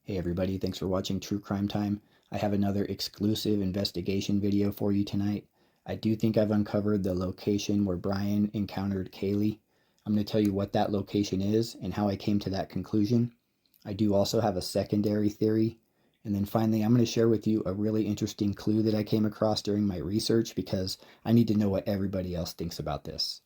Hey everybody, thanks for watching True Crime Time. I have another exclusive investigation video for you tonight. I do think I've uncovered the location where Bryan encountered Kaylee. I'm going to tell you what that location is and how I came to that conclusion. I do also have a secondary theory. And then finally, I'm going to share with you a really interesting clue that I came across during my research because I need to know what everybody else thinks about this.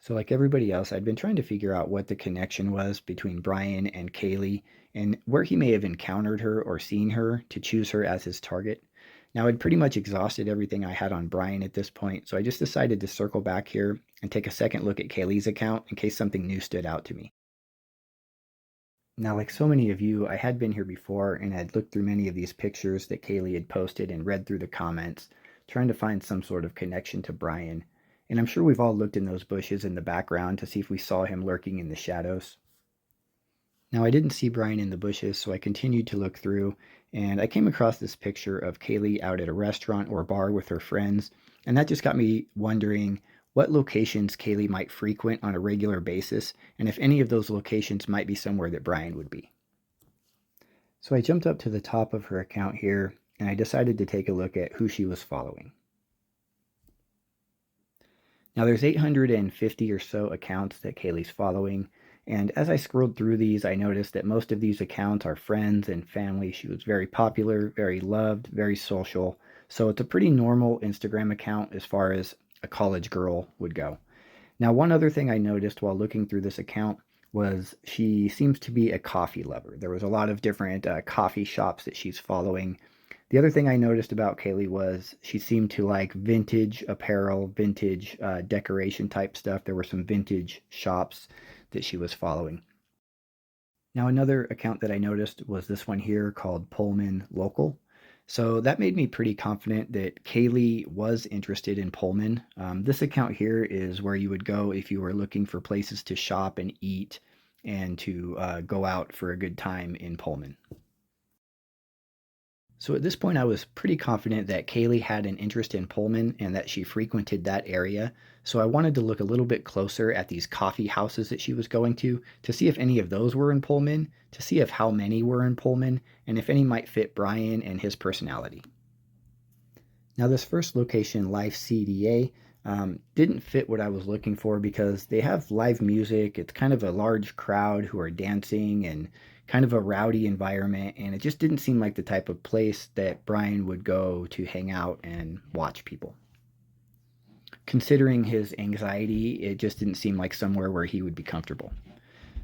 So like everybody else, I'd been trying to figure out what the connection was between Bryan and Kaylee and where he may have encountered her or seen her to choose her as his target. Now, I'd pretty much exhausted everything I had on Bryan at this point, so I just decided to circle back here and take a second look at Kaylee's account in case something new stood out to me. Now, like so many of you, I had been here before and had looked through many of these pictures that Kaylee had posted and read through the comments, trying to find some sort of connection to Bryan. And I'm sure we've all looked in those bushes in the background to see if we saw him lurking in the shadows. Now, I didn't see Bryan in the bushes, so I continued to look through, and I came across this picture of Kaylee out at a restaurant or bar with her friends, and that just got me wondering what locations Kaylee might frequent on a regular basis, and if any of those locations might be somewhere that Bryan would be. So I jumped up to the top of her account here, and I decided to take a look at who she was following. Now there's 850 or so accounts that Kaylee's following, and as I scrolled through these, I noticed that most of these accounts are friends and family. She was very popular, very loved, very social, so it's a pretty normal Instagram account as far as a college girl would go. Now, one other thing I noticed while looking through this account was she seems to be a coffee lover. There was a lot of different coffee shops that she's following. The other thing I noticed about Kaylee was she seemed to like vintage apparel, vintage decoration type stuff. There were some vintage shops that she was following. Now, another account that I noticed was this one here called Pullman Local. So that made me pretty confident that Kaylee was interested in Pullman. This account here is where you would go if you were looking for places to shop and eat and to go out for a good time in Pullman. So at this point, I was pretty confident that Kaylee had an interest in Pullman and that she frequented that area. So I wanted to look a little bit closer at these coffee houses that she was going to see if any of those were in Pullman, to see if how many were in Pullman, and if any might fit Bryan and his personality. Now this first location, Life CDA, didn't fit what I was looking for because they have live music. It's kind of a large crowd who are dancing and kind of a rowdy environment, and it just didn't seem like the type of place that Bryan would go to hang out and watch people. Considering his anxiety, it just didn't seem like somewhere where he would be comfortable.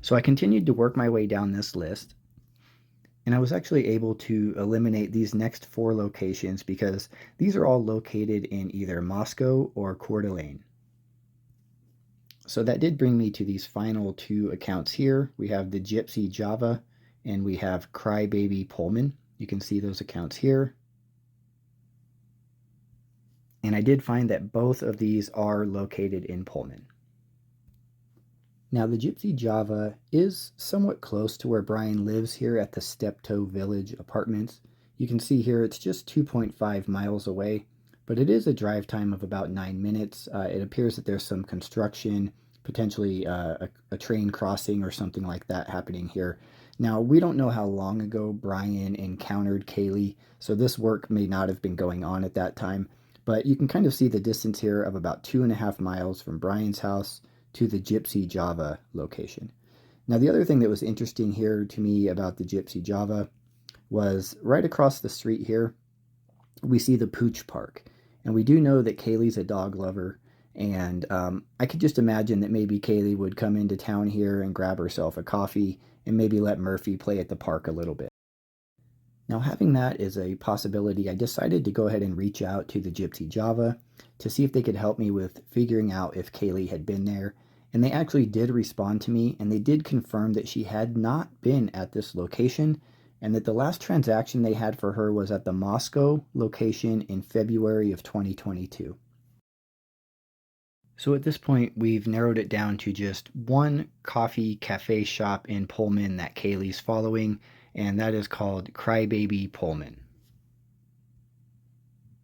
So I continued to work my way down this list, and I was actually able to eliminate these next 4 locations because these are all located in either Moscow or Coeur d'Alene. So that did bring me to these final 2 accounts here. We have the Gypsy Java and we have CryBaby Pullman. You can see those accounts here. And I did find that both of these are located in Pullman. Now the Gypsy Java is somewhat close to where Bryan lives here at the Steptoe Village Apartments. You can see here it's just 2.5 miles away, but it is a drive time of about 9 minutes. It appears that there's some construction, potentially a train crossing or something like that happening here. Now, we don't know how long ago Bryan encountered Kaylee, so this work may not have been going on at that time, but you can kind of see the distance here of about 2.5 miles from Bryan's house to the Gypsy Java location. Now, the other thing that was interesting here to me about the Gypsy Java was right across the street here, we see the Pooch Park. And we do know that Kaylee's a dog lover, and I could just imagine that maybe Kaylee would come into town here and grab herself a coffee and maybe let Murphy play at the park a little bit. Now, having that as a possibility, I decided to go ahead and reach out to the Gypsy Java to see if they could help me with figuring out if Kaylee had been there. And they actually did respond to me, and they did confirm that she had not been at this location, and that the last transaction they had for her was at the Moscow location in February of 2022. So at this point, we've narrowed it down to just one coffee cafe shop in Pullman that Kaylee's following, and that is called CryBaby Pullman.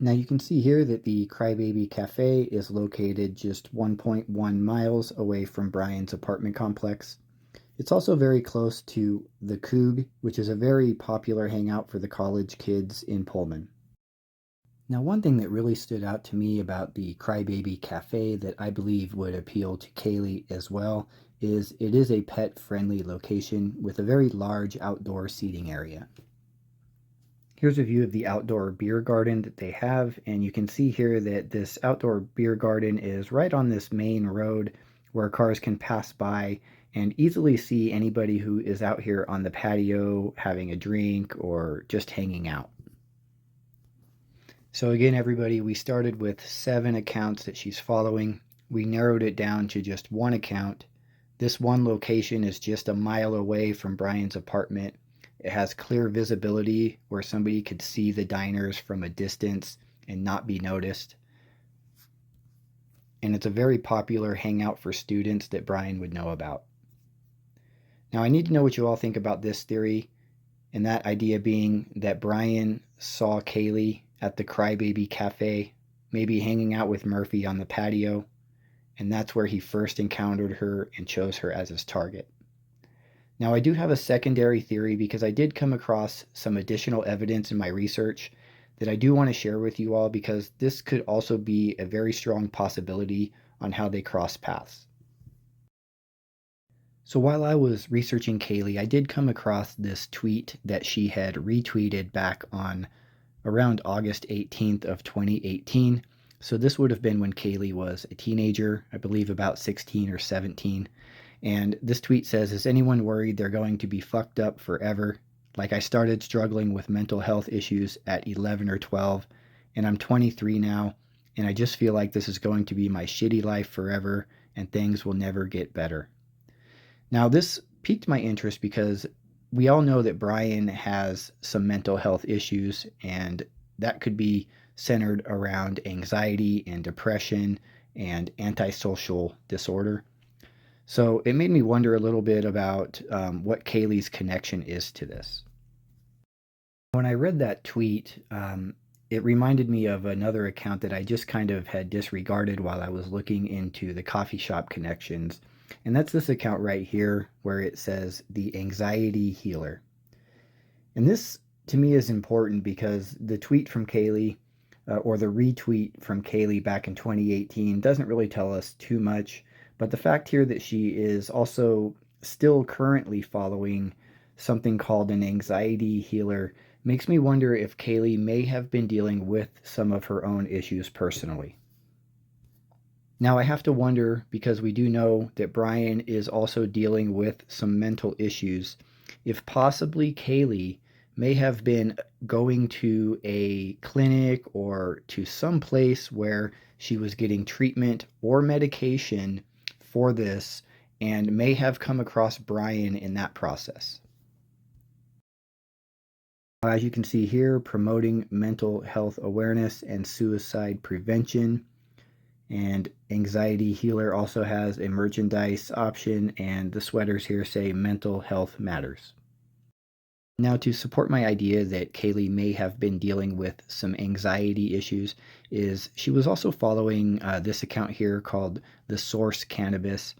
Now you can see here that the CryBaby Cafe is located just 1.1 miles away from Bryan's apartment complex. It's also very close to the Coug, which is a very popular hangout for the college kids in Pullman. Now, one thing that really stood out to me about the CryBaby Cafe that I believe would appeal to Kaylee as well is it is a pet-friendly location with a very large outdoor seating area. Here's a view of the outdoor beer garden that they have, and you can see here that this outdoor beer garden is right on this main road where cars can pass by and easily see anybody who is out here on the patio having a drink or just hanging out. So again, everybody, we started with 7 accounts that she's following. We narrowed it down to just one account. This one location is just a mile away from Bryan's apartment. It has clear visibility where somebody could see the diners from a distance and not be noticed. And it's a very popular hangout for students that Bryan would know about. Now, I need to know what you all think about this theory, and that idea being that Bryan saw Kaylee at the CryBaby Cafe, maybe hanging out with Murphy on the patio, and that's where he first encountered her and chose her as his target. Now, I do have a secondary theory because I did come across some additional evidence in my research that I do want to share with you all, because this could also be a very strong possibility on how they cross paths. So while I was researching Kaylee, I did come across this tweet that she had retweeted back on around August 18th of 2018. So this would have been when Kaylee was a teenager, I believe about 16 or 17. And this tweet says, "Is anyone worried they're going to be fucked up forever? Like, I started struggling with mental health issues at 11 or 12, and I'm 23 now, and I just feel like this is going to be my shitty life forever, and things will never get better." Now, this piqued my interest because we all know that Bryan has some mental health issues, and that could be centered around anxiety and depression and antisocial disorder. So it made me wonder a little bit about what Kaylee's connection is to this. When I read that tweet, it reminded me of another account that I just kind of had disregarded while I was looking into the coffee shop connections. And that's this account right here where it says the anxiety healer. And this to me is important because the tweet from Kaylee or the retweet from Kaylee back in 2018 doesn't really tell us too much. But the fact here that she is also still currently following something called an anxiety healer makes me wonder if Kaylee may have been dealing with some of her own issues personally. Now, I have to wonder, because we do know that Bryan is also dealing with some mental issues, if possibly Kaylee may have been going to a clinic or to some place where she was getting treatment or medication for this and may have come across Bryan in that process. As you can see here, promoting mental health awareness and suicide prevention. And Anxiety Healer also has a merchandise option, and the sweaters here say mental health matters. Now, to support my idea that Kaylee may have been dealing with some anxiety issues, is she was also following this account here called The Source Cannabis.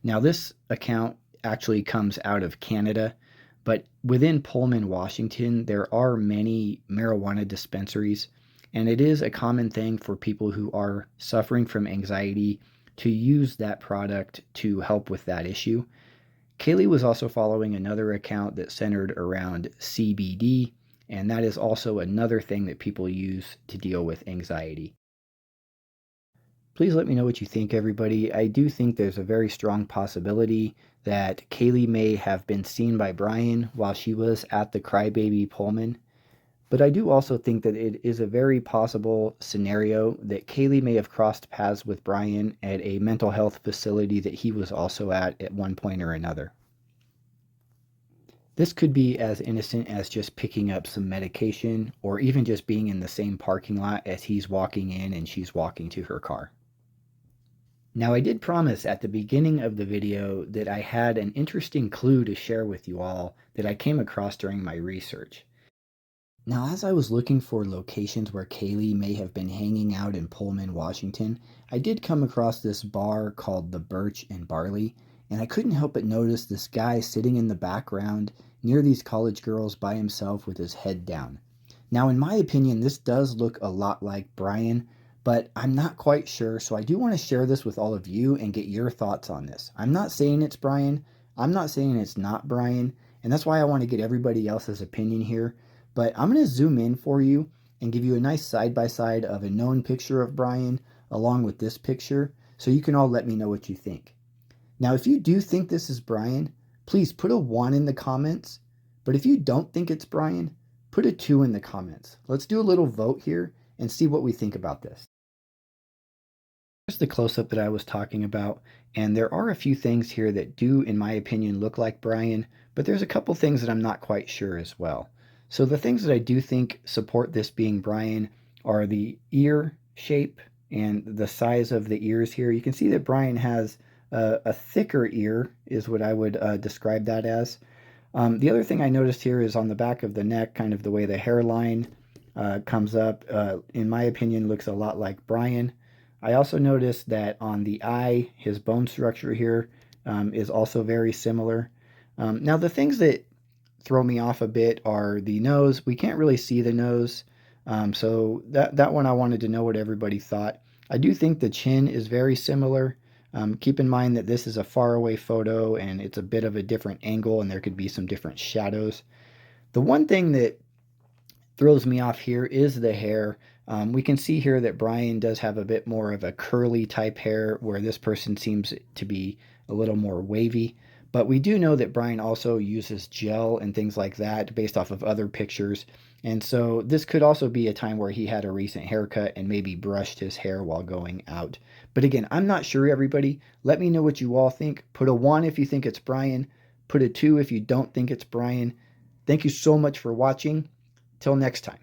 Now, this account actually comes out of Canada, but within Pullman, Washington, there are many marijuana dispensaries, and it is a common thing for people who are suffering from anxiety to use that product to help with that issue. Kaylee was also following another account that centered around CBD, and that is also another thing that people use to deal with anxiety. Please let me know what you think, everybody. I do think there's a very strong possibility that Kaylee may have been seen by Bryan while she was at the CryBaby Pullman. But I do also think that it is a very possible scenario that Kaylee may have crossed paths with Bryan at a mental health facility that he was also at one point or another. This could be as innocent as just picking up some medication, or even just being in the same parking lot as he's walking in and she's walking to her car. Now, I did promise at the beginning of the video that I had an interesting clue to share with you all that I came across during my research. Now, as I was looking for locations where Kaylee may have been hanging out in Pullman, Washington, I did come across this bar called the Birch and Barley, and I couldn't help but notice this guy sitting in the background near these college girls by himself with his head down. Now, in my opinion, this does look a lot like Bryan, but I'm not quite sure, so I do want to share this with all of you and get your thoughts on this. I'm not saying it's Bryan, I'm not saying it's not Bryan, and that's why I want to get everybody else's opinion here, but I'm going to zoom in for you and give you a nice side-by-side of a known picture of Bryan along with this picture, so you can all let me know what you think. Now, if you do think this is Bryan, please put a 1 in the comments, but if you don't think it's Bryan, put a 2 in the comments. Let's do a little vote here and see what we think about this. Here's the close-up that I was talking about, and there are a few things here that do, in my opinion, look like Bryan, but there's a couple things that I'm not quite sure as well. So the things that I do think support this being Bryan are the ear shape and the size of the ears here. You can see that Bryan has a thicker ear is what I would describe that as. The other thing I noticed here is on the back of the neck, kind of the way the hairline comes up, in my opinion, looks a lot like Bryan. I also noticed that on the eye, his bone structure here is also very similar. Now, the things that throw me off a bit are the nose. We can't really see the nose, so that one I wanted to know what everybody thought. I do think the chin is very similar. Keep in mind that this is a faraway photo and it's a bit of a different angle and there could be some different shadows. The one thing that throws me off here is the hair. We can see here that Bryan does have a bit more of a curly type hair where this person seems to be a little more wavy. But we do know that Bryan also uses gel and things like that based off of other pictures. And so this could also be a time where he had a recent haircut and maybe brushed his hair while going out. But again, I'm not sure, everybody. Let me know what you all think. Put a 1 if you think it's Bryan. Put a 2 if you don't think it's Bryan. Thank you so much for watching. Till next time.